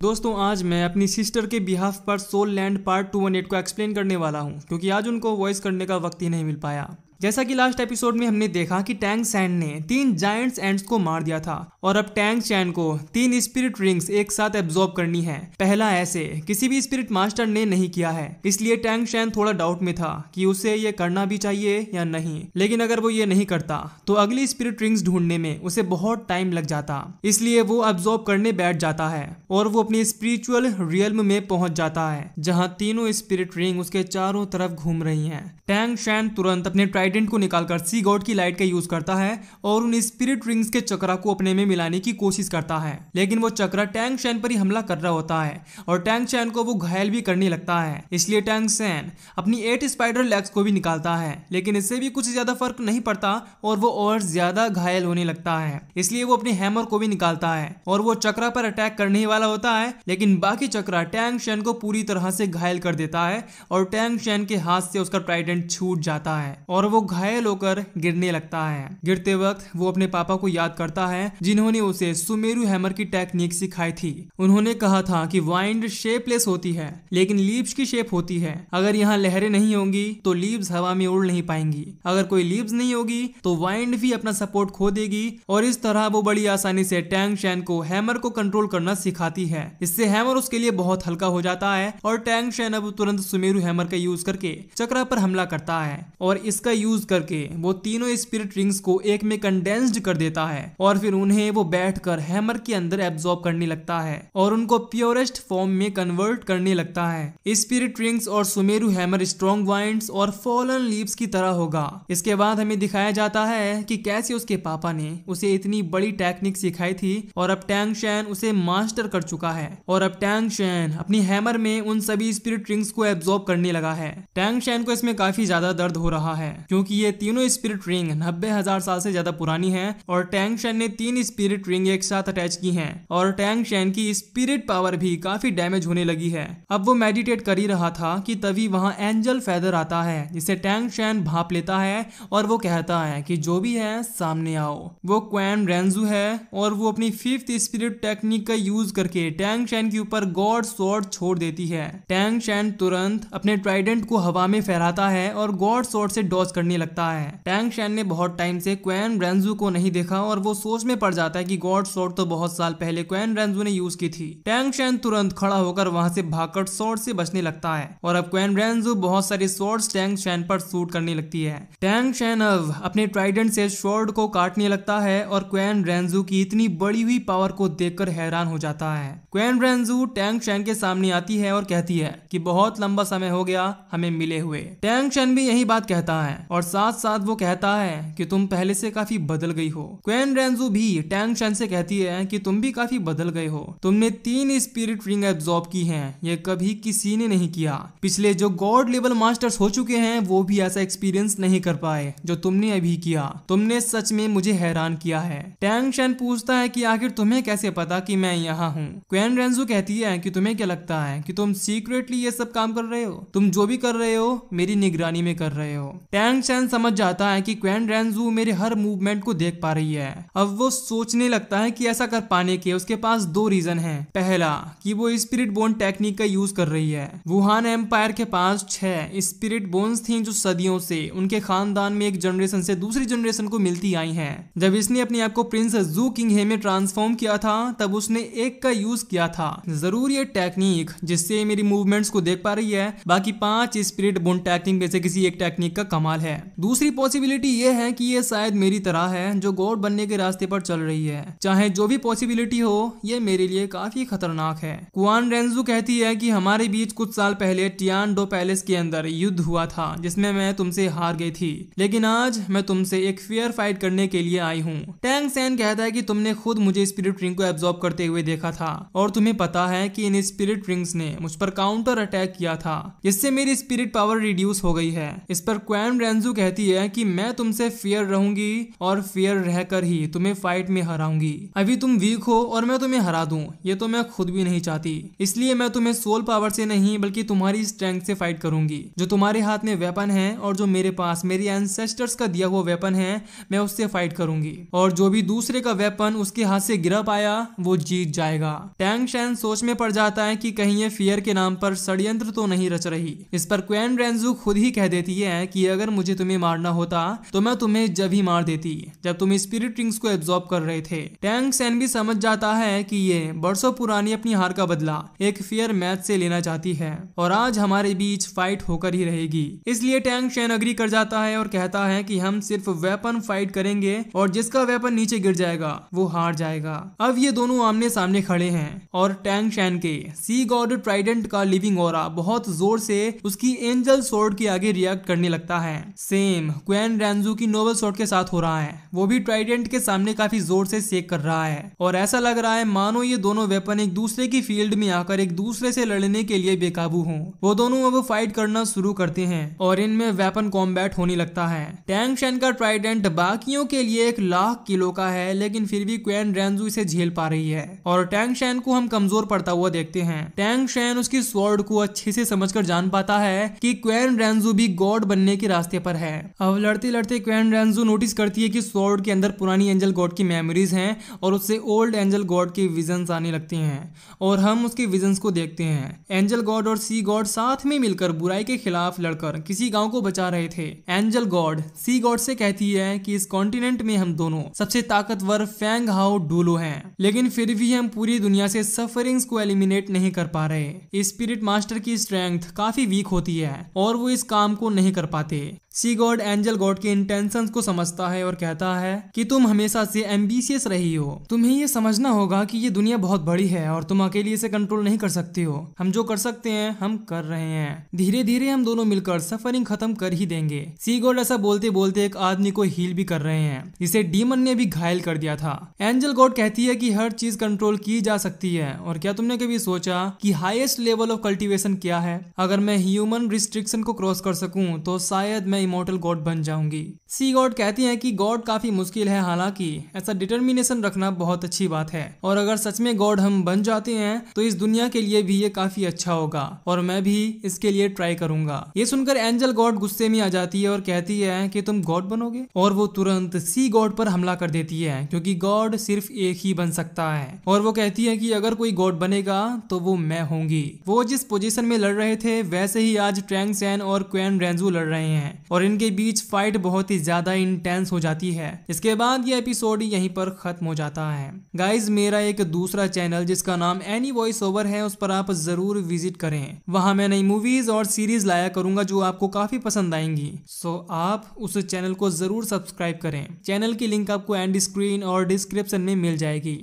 दोस्तों आज मैं अपनी सिस्टर के बिहाफ पर सोल लैंड पार्ट 218 को एक्सप्लेन करने वाला हूं क्योंकि आज उनको वॉइस करने का वक्त ही नहीं मिल पाया। जैसा कि लास्ट एपिसोड में हमने देखा कि टैंग सैंड ने 3 जायंट्स एंड्स को मार दिया था और अब टैंग चैन को 3 स्पिरिट रिंग्स एक साथ एब्जॉर्ब करनी है। पहला ऐसे किसी भी स्पिरिट मास्टर ने नहीं किया है, इसलिए टैंग चैन थोड़ा डाउट में था कि उसे ये करना भी चाहिए या नहीं। लेकिन अगर वो ये नहीं करता तो अगली स्पिरिट रिंग्स ढूंढने में उसे बहुत टाइम लग जाता, इसलिए वो एब्जॉर्ब करने बैठ जाता है और वो अपनी स्पिरिचुअल रियल्म में पहुंच जाता है जहां तीनों स्पिरिट रिंग उसके चारों तरफ घूम रही हैं। टैंग चैन तुरंत अपने ट्राइडेंट को निकालकर सी गॉड की लाइट का यूज करता है और उन स्पिरिट रिंग्स के चक्रा को अपने में मिलाने की कोशिश करता है, लेकिन वो चक्रा टैंग चैन पर ही हमला कर रहा होता है और टैंग चैन को वो घायल भी करने लगता है। इसलिए टैंग चैन अपनी 8 स्पाइडर लेग्स को भी निकालता है, लेकिन इससे भी कुछ ज्यादा फर्क नहीं पड़ता और वो और ज्यादा घायल होने लगता है। इसलिए वो अपने हैमर को भी निकालता है और वो चक्रा पर अटैक करने ही वाला होता है, लेकिन बाकी चक्रा टैंग चैन को पूरी तरह से घायल कर देता है और टैंग चैन के हाथ से उसका ट्राइडेंट छूट जाता है और वो घायल होकर गिरने लगता है। गिरते वक्त वो अपने पापा को याद करता है जिन्होंने उसे सुमेरु हैमर की टेक्निक सिखाई थी। उन्होंने कहा था कि वाइंड शेपलेस होती है लेकिन लीव्स की शेप होती है। अगर यहाँ लहरें नहीं होंगी तो लीव्स हवा में उड़ नहीं पाएंगी, अगर कोई लीव्स नहीं होगी तो वाइंड भी अपना सपोर्ट खो देगी और इस तरह वो बड़ी आसानी से टैंग चैन को हैमर को कंट्रोल करना सिखाती है। इससे हैमर उसके लिए बहुत हल्का हो जाता है और टैंग चैन अब तुरंत सुमेरु हैमर का यूज करके चक्रा पर हमला करता है और इसका यूज करके वो तीनों स्पिरिट रिंग्स को एक में कंडेंस्ड कर देता है और फिर उन्हें वो बैठकर हैमर के अंदर एब्जॉर्ब करने लगता है और उनको प्योरेस्ट फॉर्म में कन्वर्ट करने लगता है। स्पिरिट रिंग्स और सुमेरु हैमर स्ट्रॉन्ग वाइंड्स और फॉलन लीव्स की तरह होगा। इसके बाद हमें दिखाया जाता है कि कैसे उसके पापा ने उसे इतनी बड़ी टेक्निक सिखाई थी और अब टैंग चैन उसे मास्टर कर चुका है और अब टैंग चैन अपनी हैमर में उन सभी स्पिरिट रिंग्स को एब्जॉर्ब करने लगा है। टैंग चैन को इसमें काफी ज्यादा दर्द हो रहा है क्योंकि ये तीनों स्पिरिट रिंग 90,000 साल से ज्यादा पुरानी है और टैंग चैन ने 3 स्पिरिट रिंग एक साथ अटैच की हैं और टैंग चैन की स्पिरिट पावर भी काफी डैमेज होने लगी है। अब वो मेडिटेट कर ही रहा था कि तभी वहां एंजल फेदर आता है जिसे टैंग चैन भाप लेता है और वो कहता है कि जो भी है सामने आओ। वो क्वेन रेंजू है और वो अपनी 5th स्पिरिट टेक्निक का यूज करके टैंग चैन के ऊपर गॉड स्वॉर्ड छोड़ देती है। टैंग चैन तुरंत अपने ट्राइडेंट को हवा में फहराता है और गॉड स्वॉर्ड से डॉज करने लगता है। टैंग चैन ने बहुत टाइम से क्वेन रेंजू को नहीं देखा और वो सोच में पड़ जाता है कि गॉड स्वॉर्ड तो बहुत साल पहले क्वेन रेंजू ने यूज की थी। टैंग चैन तुरंत खड़ा होकर वहां से भागकर स्वॉर्ड से बचने लगता है और अब क्वेन रेंजू बहुत सारी स्वॉर्ड्स टैंग चैन पर शूट करने लगती है। टैंग चैन अब अपने ट्राइडेंट से स्वॉर्ड को काटने लगता है और क्वेन रेंजू की इतनी बड़ी हुई पावर को देखकर हैरान हो जाता है। क्वेन रेंजू टैंग चैन के सामने आती है और कहती है कि बहुत लंबा समय हो गया हमें मिले हुए। टैंग चैन भी यही बात कहता है और साथ साथ वो कहता है कि तुम पहले से काफी बदल गई हो। क्वेन रेंजू भी टैंग चैन से कहती है कि तुम भी काफी बदल गए हो, तुमने 3 स्पिरिट रिंग एब्जॉर्ब की हैं, ये कभी किसी ने नहीं किया। पिछले जो गॉड लेवल मास्टर्स हो चुके हैं वो भी ऐसा एक्सपीरियंस नहीं कर पाए जो तुमने अभी किया। तुमने सच में मुझे हैरान किया है। टैंग चैन पूछता है कि आखिर तुम्हें कैसे पता कि मैं यहाँ हूँ। क्वेन रेंजू कहती है कि तुम्हें क्या लगता है कि तुम सीक्रेटली ये सब काम कर रहे हो, तुम जो भी कर रहे हो मेरी निगरानी में कर रहे हो। टैंग चैन समझ जाता है कि क्वेन रेंजू मेरे हर मूवमेंट को देख पा रही है। अब वो सोचने लगता है कि ऐसा कर पाने के उसके पास 2 रीजन हैं। पहला कि वो स्पिरिट बोन टेक्निक का यूज कर रही है। वुहान एम्पायर के पास 6 स्पिरिट बोन्स थी जो सदियों से उनके खानदान में एक जनरेशन से दूसरी जनरेशन को मिलती आई हैं। जब इसने अपने आप को प्रिंस जू किंग हे में ट्रांसफॉर्म किया था तब उसने एक का यूज किया था। जरूर ये टेक्निक जिससे मेरी मूवमेंट्स को देख पा रही है, बाकी 5 स्पिरिट बोन टेक्निक में से किसी एक टेक्निक का कमाल है। दूसरी पॉसिबिलिटी ये है कि ये शायद मेरी तरह है जो गॉड बनने के रास्ते पर चल रही है। चाहे जो भी पॉसिबिलिटी हो ये मेरे लिए काफी खतरनाक है। क्वेन रेंजू कहती है कि हमारे बीच कुछ साल पहले टियान डो पैलेस के अंदर युद्ध हुआ था जिसमें मैं तुमसे हार गई थी, लेकिन आज मैं तुमसे एक फेयर फाइट करने के लिए आई हूँ। टैंग चैन कहता है कि तुमने खुद मुझे स्पिरिट रिंग को एब्जॉर्ब करते हुए देखा था और तुम्हें पता है कि इन स्पिरिट रिंग्स ने मुझ पर काउंटर अटैक किया था जिससे मेरी स्पिरिट पावर रिड्यूस हो गई है। इस पर क्वेन रेंजू कहती है कि मैं तुमसे फेयर रहूंगी और फेयर रहकर ही तुम्हें फाइट में हराऊंगी। अभी तुम वीक हो और मैं तुम्हें हरा दूं, ये तो मैं खुद भी नहीं चाहती। इसलिए मैं तुम्हें सोल पावर से नहीं बल्कि तुम्हारी स्ट्रेंथ से फाइट करूंगी। जो तुम्हारे हाथ में वेपन है और जो मेरे पास मेरी एंसेस्टर्स का दिया हुआ वेपन है, मैं उससे फाइट करूंगी और जो भी दूसरे का वेपन उसके हाथ से गिरा पाया वो जीत जाएगा। टैंग शैन सोच में पड़ जाता है कि कहीं ये फियर के नाम पर षड्यंत्र तो नहीं रच रही। इस पर क्वीन रेंजू खुद ही कह देती है कि अगर मुझे तुम्हें मारना होता तो मैं तुम्हें जब ही मार देती जब तुम स्पिरिट रिंग्स को एब्जॉर्ब कर रहे थे। टैंग शैन भी समझ जाता है कि ये बरसों पुरानी अपनी हार का बदला एक फेयर मैच से लेना चाहती है और आज हमारे बीच फाइट होकर ही रहेगी। इसलिए टैंग शैन अग्री कर जाता है और कहता है कि हम सिर्फ वेपन फाइट करेंगे और जिसका वेपन नीचे गिर जाएगा वो हार जाएगा। अब ये दोनों आमने सामने खड़े हैं और टैंग शैन के सी गॉड ट्राइडेंट का लिविंग ऑरा बहुत जोर से उसकी एंजल स्वॉर्ड के आगे रिएक्ट करने लगता है। सेम क्वीन रेंजू की नोबल स्वॉर्ड के साथ हो रहा है। वो भी ट्राइडेंट के सामने काफी जोर से सेक कर रहा है और ऐसा लग रहा है मानो ये दोनों वेपन एक दूसरे की फील्ड में आकर एक दूसरे से लड़ने के लिए बेकाबू हों। वो दोनों अब फाइट करना शुरू करते हैं और इनमें वेपन कॉम्बैट होने लगता है। टैंग शैन का ट्राइडेंट बाकियों के लिए 1,00,000 किलो का है लेकिन फिर भी क्वीन रेंजू इसे झेल पा रही है और टैंग शैन को हम कमजोर पड़ता हुआ देखते हैं। टैंग शैन उसकी स्वॉर्ड को अच्छे से समझकर जान पाता है कि क्वीन रेंजू भी गॉड बनने के रास्ते पर है। अब लड़ते लड़ते क्वीन रेंजू नोटिस करती है कि स्वॉर्ड के अंदर पुरानी एंजल गॉड की मेमोरीज हैं और उससे ओल्ड एंजल गॉड के विजन्स आने लगते हैं और हम उसके विजन्स को देखते हैं। एंजल गॉड और सी गॉड साथ में मिलकर बुराई के खिलाफ लड़कर किसी गांव को बचा रहे थे। एंजल गॉड सी गॉड से कहती है कि इस कॉन्टिनेंट में हम दोनों सबसे ताकतवर फैंग हाउ डूलो हैं, लेकिन फिर भी हम पूरी दुनिया से सफरिंग्स को एलिमिनेट नहीं कर पा रहे। स्पिरिट मास्टर की स्ट्रेंथ काफी वीक होती है और वो इस काम को नहीं कर पाते। सी गॉड एंजल गॉड के इंटेंशंस को समझता है और कहता है कि तुम हमेशा से एम्बिशियस रही हो। तुम्हें ये समझना होगा कि ये दुनिया बहुत बड़ी है और तुम अकेले इसे कंट्रोल नहीं कर सकती हो। हम जो कर सकते हैं हम कर रहे हैं। धीरे धीरे हम दोनों मिलकर सफरिंग खत्म कर ही देंगे। सी गॉड ऐसा बोलते बोलते एक आदमी को हील भी कर रहे हैं जिसे डीमन ने भी घायल कर दिया था। एंजल गॉड कहती है कि हर चीज कंट्रोल की जा सकती है और क्या तुमने कभी सोचा कि हाईएस्ट लेवल ऑफ कल्टीवेशन क्या है? अगर मैं ह्यूमन रिस्ट्रिक्शन को क्रॉस कर सकूं तो शायद मैं इमॉर्टल गॉड बन जाऊंगी। सी गॉड कहती हैं कि गॉड काफी मुश्किल है, हालांकि ऐसा डिटर्मिनेशन रखना बहुत अच्छी बात है और अगर सच में गॉड हम बन जाते हैं तो इस दुनिया के लिए भी ये काफी अच्छा होगा और मैं भी इसके लिए ट्राई करूंगा। ये सुनकर एंजल गॉड गुस्से में आ जाती है और कहती है कि तुम गॉड बनोगे और वो तुरंत सी गॉड पर हमला कर देती है क्योंकि गॉड सिर्फ एक ही बन सकता है और वो कहती है कि अगर कोई गॉड बनेगा तो वो मैं होंगी। वो जिस पोजीशन में लड़ रहे थे वैसे ही आज टैंग शैन और क्वीन रेंजू लड़ रहे हैं और इनके बीच फाइट बहुत ही ज्यादा इंटेंस हो जाती है। इसके बाद ये एपिसोड यहीं पर खत्म हो जाता है। गाइज मेरा एक दूसरा चैनल जिसका नाम एनी वॉइस ओवर है उस पर आप जरूर विजिट करें। वहां मैं नई मूवीज और सीरीज लाया करूंगा जो आपको काफी पसंद आएंगी। सो आप उस चैनल को जरूर सब्सक्राइब करें। चैनल की लिंक आपको एंड स्क्रीन और डिस्क्रिप्शन में मिल जाएगी।